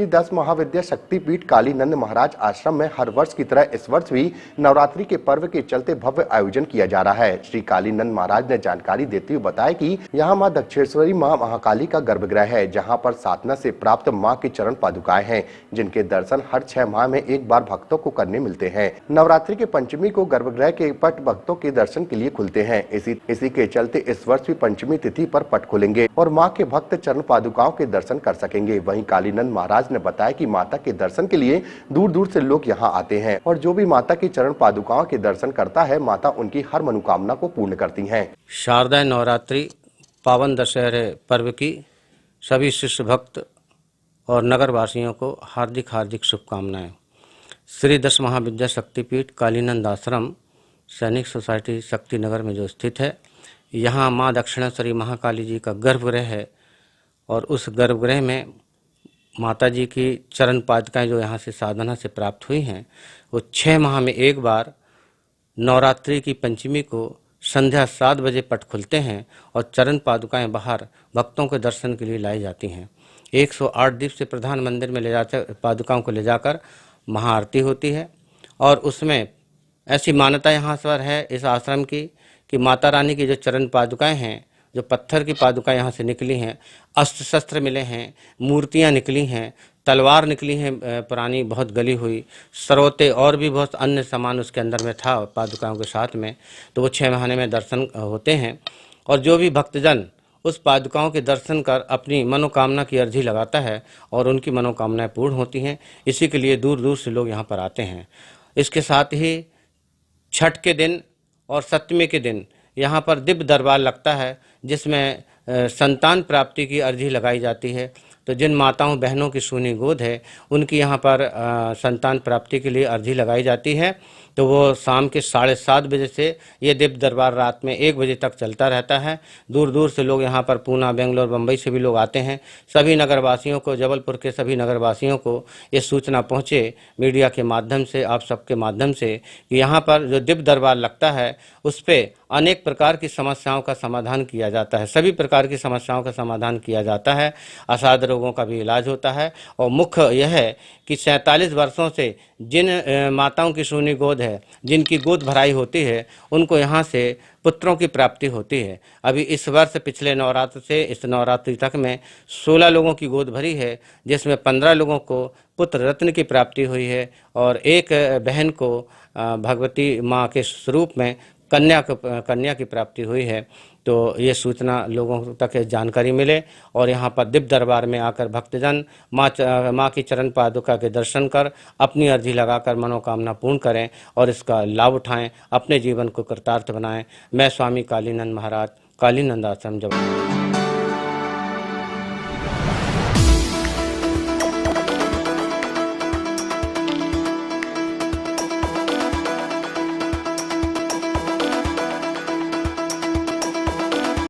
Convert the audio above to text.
10 महाविद्या शक्तिपीठ कालीनंद महाराज आश्रम में हर वर्ष की तरह इस वर्ष भी नवरात्रि के पर्व के चलते भव्य आयोजन किया जा रहा है। श्री कालीनंद महाराज ने जानकारी देते हुए बताया कि यहाँ मां दक्षेश्वरी मां महाकाली का गर्भगृह है, जहाँ पर साधना से प्राप्त मां की चरण पादुकाएं हैं, जिनके दर्शन हर 6 माह में एक बार भक्तों को करने मिलते हैं। नवरात्रि के पंचमी को गर्भगृह के पट भक्तों के दर्शन के लिए खुलते हैं। इसी के चलते इस वर्ष भी पंचमी तिथि पर पट खुलेंगे और मां के भक्त चरण पादुकाओं के दर्शन कर सकेंगे। वहीं कालीनंद महाराज ने बताया कि माता के दर्शन के लिए दूर दूर से लोग यहां आते हैं और जो भी माता की चरण पादुकाओं के दर्शन करता है, माता उनकी हर मनोकामना को पूर्ण करती हैं। शारदा नवरात्रि पावन दशहरे पर्व की सभी शिष्य भक्त और नगर वासियों को हार्दिक हार्दिक शुभकामनाएं। श्री 10 महाविद्या शक्तिपीठ कालीनंद आश्रम सैनिक सोसाइटी शक्ति नगर में जो स्थित है, यहाँ माँ दक्षिणेश्वरी महाकाली जी का गर्भगृह है और उस गर्भगृह में माता जी की चरण पादुकाएं जो यहाँ से साधना से प्राप्त हुई हैं, वो 6 माह में एक बार नवरात्रि की पंचमी को संध्या 7 बजे पट खुलते हैं और चरण पादुकाएं बाहर भक्तों के दर्शन के लिए लाई जाती हैं। 108 दीप से प्रधान मंदिर में ले जाकर पादुकाओं को ले जाकर महाआरती होती है और उसमें ऐसी मान्यता यहाँ पर है इस आश्रम की कि माता रानी की जो चरण पादुकाएं हैं, जो पत्थर की पादुकाएं यहाँ से निकली हैं, अस्त्र शस्त्र मिले हैं, मूर्तियाँ निकली हैं, तलवार निकली हैं पुरानी बहुत गली हुई, सरोते और भी बहुत अन्य सामान उसके अंदर में था पादुकाओं के साथ में। तो वो 6 महीने में दर्शन होते हैं और जो भी भक्तजन उस पादुकाओं के दर्शन कर अपनी मनोकामना की अर्जी लगाता है और उनकी मनोकामनाएं पूर्ण होती हैं। इसी के लिए दूर दूर से लोग यहाँ पर आते हैं। इसके साथ ही छठ के दिन और सप्तमी के दिन यहाँ पर दिव्य दरबार लगता है, जिसमें संतान प्राप्ति की अर्जी लगाई जाती है। तो जिन माताओं बहनों की सूनी गोद है, उनकी यहाँ पर संतान प्राप्ति के लिए अर्जी लगाई जाती है। तो वो शाम के 7:30 बजे से ये दिव्य दरबार रात में 1 बजे तक चलता रहता है। दूर दूर से लोग यहाँ पर पूना, बेंगलोर, बम्बई से भी लोग आते हैं। सभी नगरवासियों को, जबलपुर के सभी नगरवासियों को ये सूचना पहुँचे मीडिया के माध्यम से, आप सबके माध्यम से, कि यहाँ पर जो दिव्य दरबार लगता है उस पर अनेक प्रकार की समस्याओं का समाधान किया जाता है। सभी प्रकार की समस्याओं का समाधान किया जाता है। असाध्य रोगों का भी इलाज होता है और मुख्य यह है कि 47 वर्षों से जिन माताओं की सूनी गोद है, जिनकी गोद भराई होती है, उनको यहाँ से पुत्रों की प्राप्ति होती है। अभी इस वर्ष पिछले नवरात्र से इस नवरात्रि तक में 16 लोगों की गोद भरी है, जिसमें 15 लोगों को पुत्र रत्न की प्राप्ति हुई है और एक बहन को भगवती माँ के स्वरूप में कन्या की प्राप्ति हुई है। तो ये सूचना लोगों तक जानकारी मिले और यहाँ पर दिव्य दरबार में आकर भक्तजन माँ की चरण पादुका के दर्शन कर अपनी अर्जी लगाकर मनोकामना पूर्ण करें और इसका लाभ उठाएं, अपने जीवन को कृतार्थ बनाएं। मैं स्वामी कालीनंद महाराज, कालीनंद आश्रम जबलपुर।